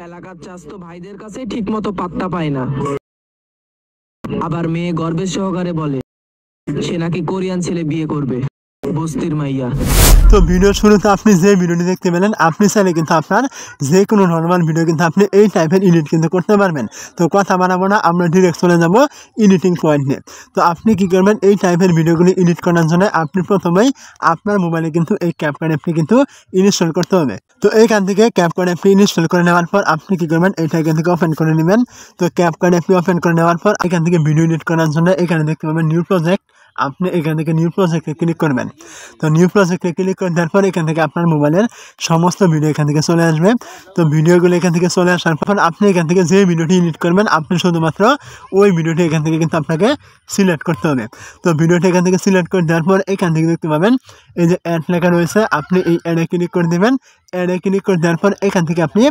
এলাকার চাস্তো ভাইদের কাছে ঠিকমতো পাত্তা পায় না। আবার মেয়ে গর্বের সহকারে বলে সে নাকি কোরিয়ান ছেলে বিয়ে করবে, বস্তির মাইয়া। তো ভিডিও শুরুতে আপনি যে ভিডিওটি দেখতে পেলেন, আপনি চাইলে কিন্তু আপনার যে কোনো নর্মাল ভিডিও কিন্তু আপনি এই টাইপের এডিট কিন্তু করতে পারবেন। তো কথা বাড়াবো না, আমরা ডিরেক্ট চলে যাব এডিটিং পয়েন্টে। তো আপনি কি করবেন, এই টাইপের ভিডিওগুলি এডিট করার জন্য আপনি প্রথমেই আপনার মোবাইলে কিন্তু এই ক্যাপকাট অ্যাপটি কিন্তু ইনস্টল করতে হবে। তো এইখান থেকে ক্যাপকাট অ্যাপটি ইনস্টল করে নেওয়ার পর আপনি কি করবেন, এইটা এখান থেকে ওপেন করে নেবেন। তো ক্যাপকাট অ্যাপটি ওপেন করে নেওয়ার পর এখান থেকে ভিডিও এডিট করার জন্য এখানে দেখতে পাবেন নিউ প্রজেক্ট। আপনি এখান থেকে নিউ প্রজেক্টে ক্লিক করবেন। তো নিউ প্রজেক্টে ক্লিক করে দেওয়ার পর এখান থেকে আপনার মোবাইলের সমস্ত ভিডিও এখান থেকে চলে আসবে। তো ভিডিওগুলো এখান থেকে চলে আসার পর আপনি এখান থেকে যে ভিডিওটি এডিট করবেন, আপনি শুধুমাত্র ওই ভিডিওটি এখান থেকে কিন্তু আপনাকে সিলেক্ট করতে হবে। তো ভিডিওটি এখান থেকে সিলেক্ট করে দেওয়ার পর এখান থেকে দেখতে পাবেন এই যে অ্যাড লেখা রয়েছে, আপনি এই অ্যাডে ক্লিক করে দেবেন। অ্যাডে ক্লিক করে দেওয়ার পর এখান থেকে আপনি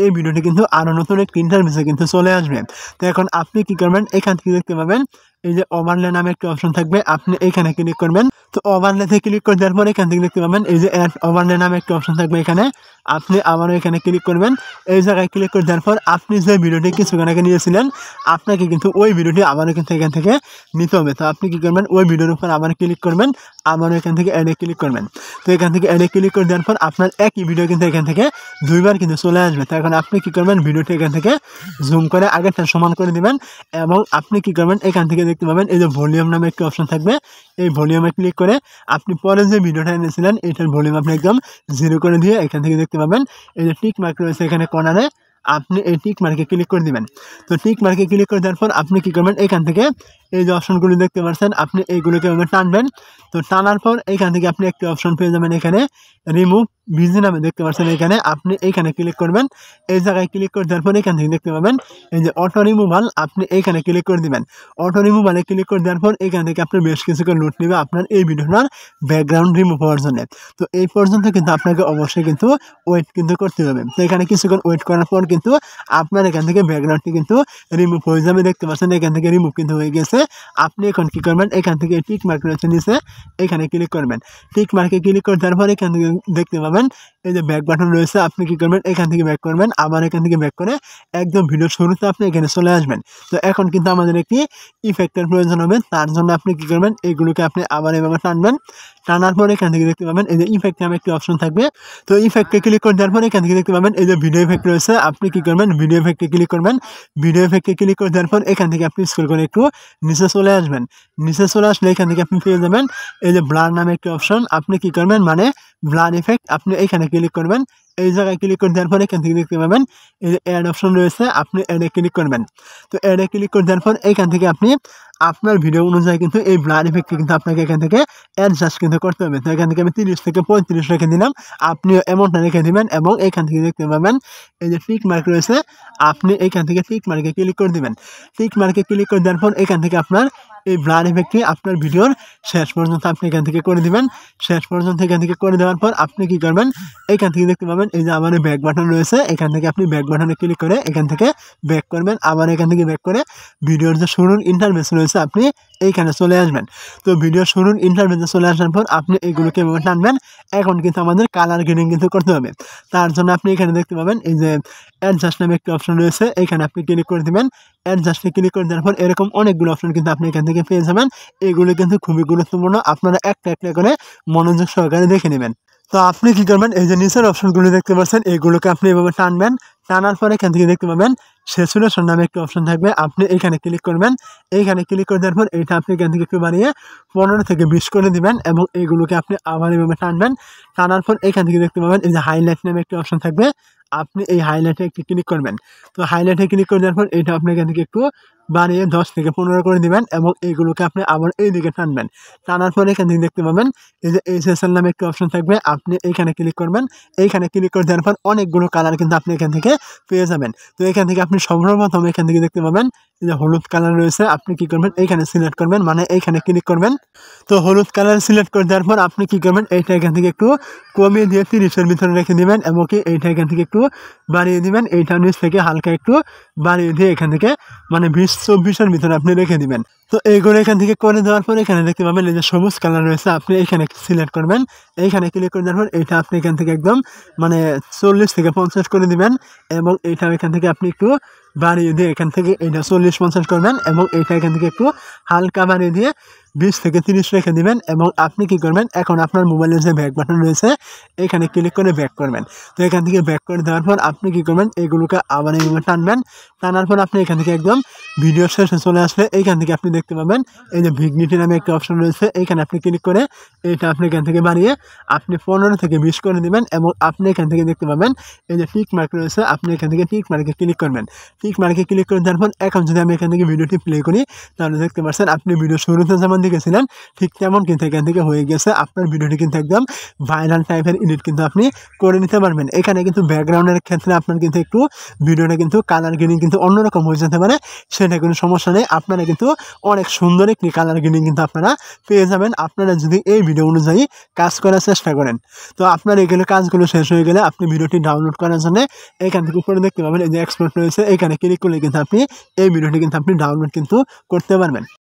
এই ভিডিওটি কিন্তু আরও নতুন একটি ইন্টারফেসে কিন্তু চলে আসবে। তো এখন আপনি কি করবেন, এখান থেকে দেখতে পাবেন এই যে ওভারলে নামে একটা অপশন থাকবে, আপনি এখানে ক্লিক করবেন। তো ওভারলেতে ক্লিক করে দেওয়ার পর এখান থেকে দেখতে পাবেন এই যে অ্যাড ওভারলে নামে একটা অপশন থাকবে, এখানে আপনি আবারও এখানে ক্লিক করবেন। এই জায়গায় ক্লিক করে দেওয়ার পর আপনি যে ভিডিওটি কিছুক্ষণ আগে নিয়েছিলেন, আপনাকে কিন্তু ওই ভিডিওটি আবারও কিন্তু এখান থেকে নিতে হবে। তো আপনি কী করবেন, ওই ভিডিওর উপর আবার ক্লিক করবেন, আবারও এখান থেকে অ্যাডে ক্লিক করবেন। তো এখান থেকে অ্যাডে ক্লিক করে দেওয়ার পর আপনার একই ভিডিও কিন্তু এখান থেকে দুইবার কিন্তু চলে আসবে। তো এখন আপনি কী করবেন, ভিডিওটি এখান থেকে জুম করে আগেরটা সমান করে দেবেন এবং আপনি কী করবেন, এখান থেকে দেখতে পাবেন এই যে ভলিউম নামে একটি অপশন থাকবে, এই ভলিউমে ক্লিক করে আপনি পরে যে ভিডিওটা এনেছিলেন এটার ভলিউম আপনি একদম 0 করে দিয়ে এখান থেকে দেখতে পাবেন এই যে টিক মার্ক রয়েছে এখানে কর্নারে, আপনি এই টিক মার্কে ক্লিক করে দিবেন। তো টিক মার্কে ক্লিক করে দেওয়ার পর আপনি কী করবেন, এখান থেকে এই যে অপশনগুলি দেখতে পাচ্ছেন, আপনি এইগুলোকে টানবেন। তো টানার পর এখান থেকে আপনি একটি অপশন পেয়ে যাবেন, এখানে রিমুভ ভিজি নামে দেখতে পাচ্ছেন, এখানে আপনি এইখানে ক্লিক করবেন। এই জায়গায় ক্লিক করে দেওয়ার পর এখান থেকে দেখতে পাবেন এই যে অটো রিমুভাল, আপনি এইখানে ক্লিক করে দিবেন। অটো রিমুভালে ক্লিক করে দেওয়ার পর এখান থেকে আপনি বেশ কিছুক্ষণ লোড নেবে আপনার এই ভিডিওটার ব্যাকগ্রাউন্ড রিমুভ হওয়ার জন্য। তো এই পর্যন্ত কিন্তু আপনাকে অবশ্যই কিন্তু ওয়েট কিন্তু করতে হবে। তো এখানে কিছুক্ষণ ওয়েট করার পর কিন্তু আপনার এখান থেকে ব্যাকগ্রাউন্ডটি কিন্তু রিমুভ হয়ে যাবে, দেখতে পাচ্ছেন এখান থেকে রিমুভ কিন্তু হয়ে গেছে। আপনি এখন কী করবেন, এখান থেকে টিক মার্ক রয়েছে নিচে, এখানে ক্লিক করবেন। টিক মার্কে ক্লিক করে দেওয়ার পর এখান থেকে দেখতে পাবেন এই যে ব্যাক বাটন রয়েছে, আপনি কী করবেন, এখান থেকে ব্যাক করবেন, আবার এখান থেকে ব্যাক করে একদম ভিডিও শুরুতে আপনি এখানে চলে আসবেন। তো এখন কিন্তু আমাদের একটি ইফেক্টের প্রয়োজন হবে, তার জন্য আপনি কী করবেন, এইগুলোকে আপনি আবার এভাবে টানবেন। টানার পর এখান থেকে দেখতে পাবেন এই যে ইফেক্ট নামে একটি অপশন থাকবে। তো ইফেক্টে ক্লিক করে দেওয়ার পর এখান থেকে দেখতে পাবেন এই যে ভিডিও ইফেক্ট রয়েছে, আপনি কী করবেন, ভিডিও ইফেক্টে ক্লিক করবেন। ভিডিও ইফেক্টে ক্লিক করে দেওয়ার পর এখান থেকে আপনি স্ক্রল করে একটু নিচে চলে আসবেন। নিচে চলে আসলে এখান থেকে আপনি পেয়ে যাবেন এই যে ব্লার নামে একটি অপশন, আপনি কী করবেন, মানে ব্লার ইফেক্ট, আপনি এখানে ক্লিক করবেন। এই জায়গায় ক্লিক করে দেওয়ার পর এখান থেকে দেখতে পাবেন এই যে অ্যাড অপশন রয়েছে, আপনি অ্যাডে ক্লিক করবেন। তো অ্যাডে ক্লিক করে দেওয়ার পর এখান থেকে আপনি আপনার ভিডিও অনুযায়ী কিন্তু এই ব্লার ইফেক্টটি কিন্তু আপনাকে এখান থেকে অ্যাডজাস্ট কিন্তু করতে হবে। তো এখান থেকে আমি 30 থেকে 35 রেখে দিলাম, আপনিও এমনটা রেখে দেবেন এবং এখান থেকে দেখতে পাবেন এই যে টিক মার্ক রয়েছে, আপনি এখান থেকে টিক মার্কে ক্লিক করে দেবেন। টিক মার্কে ক্লিক করে দেওয়ার পর এখান থেকে আপনার এই ব্লার ইফেক্টটি আপনার ভিডিওর শেষ পর্যন্ত আপনি এখান থেকে করে দিবেন। শেষ পর্যন্ত এখান থেকে করে দেওয়ার পর আপনি কী করবেন, এখান থেকে দেখতে পাবেন এই যে আমার ব্যাক বাটন রয়েছে, এখান থেকে আপনি ব্যাক বাটনে ক্লিক করে এখান থেকে ব্যাক করবেন, আবার এখান থেকে ব্যাক করে ভিডিওর যে শুরুর ইন্টারফেস রয়েছে আপনি এইখানে চলে আসবেন। তো ভিডিও শুরুর ইন্টারফেসে চলে আসার পর আপনি এগুলোকে এভাবে টানবেন। এখন কিন্তু আমাদের কালার গ্রেডিং কিন্তু করতে হবে, তার জন্য আপনি এখানে দেখতে পাবেন এই যে অ্যাডজাস্ট নামে একটি অপশন রয়েছে, এখানে আপনি ক্লিক করে দেবেন। অ্যাডজাস্টে ক্লিক করে দেওয়ার পর এরকম অনেকগুলো অপশন কিন্তু আপনি এখান থেকে পেয়ে যাবেন। এগুলো কিন্তু খুবই গুরুত্বপূর্ণ, আপনারা একটা একটা করে মনোযোগ সহকারে দেখে নেবেন। তো আপনি কী করবেন, এই যে নিচের অপশনগুলো দেখতে পাচ্ছেন, এগুলোকে আপনি এভাবে টানবেন। টানার পর এখান থেকে দেখতে পাবেন স্যাচুরেশন নামে একটি অপশন থাকবে, আপনি এখানে ক্লিক করবেন। এইখানে ক্লিক করে দেওয়ার পর এইটা আপনি এখান থেকে একটু বাড়িয়ে 15 থেকে 20 করে দিবেন এবং এইগুলোকে আপনি আবার এভাবে টানবেন। টানার পর এখান থেকে দেখতে পাবেন এই যে হাইলাইট নামে একটি অপশন থাকবে, আপনি এই হাইলাইটে একটি ক্লিক করবেন। তো হাইলাইটে ক্লিক করে দেওয়ার পর এটা আপনি এখান থেকে একটু বাড়িয়ে 10 থেকে 15 করে দিবেন এবং এইগুলোকে আপনি আবার এই দিকে টানবেন। টানার পর এখান থেকে দেখতে পাবেন এই যে এইচএসএল নামে একটি অপশন থাকবে, আপনি এইখানে ক্লিক করবেন। এইখানে ক্লিক করে দেওয়ার পর অনেকগুলো কালার কিন্তু আপনি এখান থেকে পেয়ে যাবেন। তো এখান থেকে আপনি সর্বপ্রথম এখান থেকে দেখতে পাবেন এই যে হলুদ কালার রয়েছে, আপনি কী করবেন, এইখানে সিলেক্ট করবেন, মানে এইখানে ক্লিক করবেন। তো হলুদ কালার সিলেক্ট করে দেওয়ার পর আপনি কী করবেন, এইটা এখান থেকে একটু কমিয়ে দিয়ে 30-এর ভিতরে রেখে দেবেন এবং কি এইটা এখান থেকে একটু বাড়িয়ে দিবেন। এইটা নিচ থেকে হালকা একটু বাড়িয়ে দিয়ে এখান থেকে মানে 20 24-এর ভিতরে আপনি রেখে দিবেন। তো এইগুলো এখান থেকে করে দেওয়ার পর এখানে দেখতে পাবেন এই যে সবুজ কালার রয়েছে, আপনি এখানে সিলেক্ট করবেন। এইখানে ক্লিক করে দেওয়ার পর এটা আপনি এখান থেকে একদম মানে 40 থেকে 50 করে দিবেন এবং এটা এখান থেকে আপনি একটু বাড়িয়ে দিয়ে এখান থেকে এটা 40-50 করবেন এবং এটা এখান থেকে একটু হালকা বাড়িয়ে দিয়ে 20 থেকে 30 রেখে দিবেন এবং আপনি কি করবেন, এখন আপনার মোবাইলের যে ব্যাক বাটন রয়েছে এখানে ক্লিক করে ব্যাক করবেন। তো এখান থেকে ব্যাক করে দেওয়ার পর আপনি কি করবেন, এগুলোকে আবার এইভাবে টানবেন। টানার পর আপনি এখান থেকে একদম ভিডিও শেষে চলে আসলে এইখান থেকে আপনি দেখতে পাবেন এই যে ভিগনিটি নামে একটা অপশন রয়েছে, এইখানে আপনি ক্লিক করে এটা আপনি এখান থেকে বাড়িয়ে আপনি 15 থেকে 20 করে দিবেন এবং আপনি এখান থেকে দেখতে পাবেন এই যে টিক মার্ক রয়েছে, আপনি এখান থেকে টিক মার্কে ক্লিক করবেন। টিক মার্কে ক্লিক করে দেওয়ার পর এখন যদি আমি এখান থেকে ভিডিওটি প্লে করি তাহলে দেখতে পাচ্ছেন আপনি ভিডিও শুরুতে যেমন দেখেছিলেন ঠিক তেমন কিন্তু এখান থেকে হয়ে গেছে। আপনার ভিডিওটি কিন্তু একদম ভাইরাল টাইপের এডিট কিন্তু আপনি করে নিতে পারবেন। এখানে কিন্তু ব্যাকগ্রাউন্ডের ক্ষেত্রে আপনার কিন্তু একটু ভিডিওটা কিন্তু কালার গ্রেডিং কিন্তু অন্যরকম হয়ে যেতে পারে, সেটা কোনো সমস্যা নেই। আপনারা কিন্তু অনেক সুন্দর একটি কালার গ্রেডিং কিন্তু আপনারা পেয়ে যাবেন আপনারা যদি এই ভিডিও অনুযায়ী কাজ করার চেষ্টা করেন। তো আপনার এগুলো কাজগুলো শেষ হয়ে গেলে আপনি ভিডিওটি ডাউনলোড করার জন্য এখান থেকে উপরে দেখতে পাবেন এই যে এক্সপোর্ট রয়েছে, এখানে ক্লিক করলে কিন্তু আপনি এই ভিডিওটি কিন্তু আপনি ডাউনলোড কিন্তু করতে পারবেন।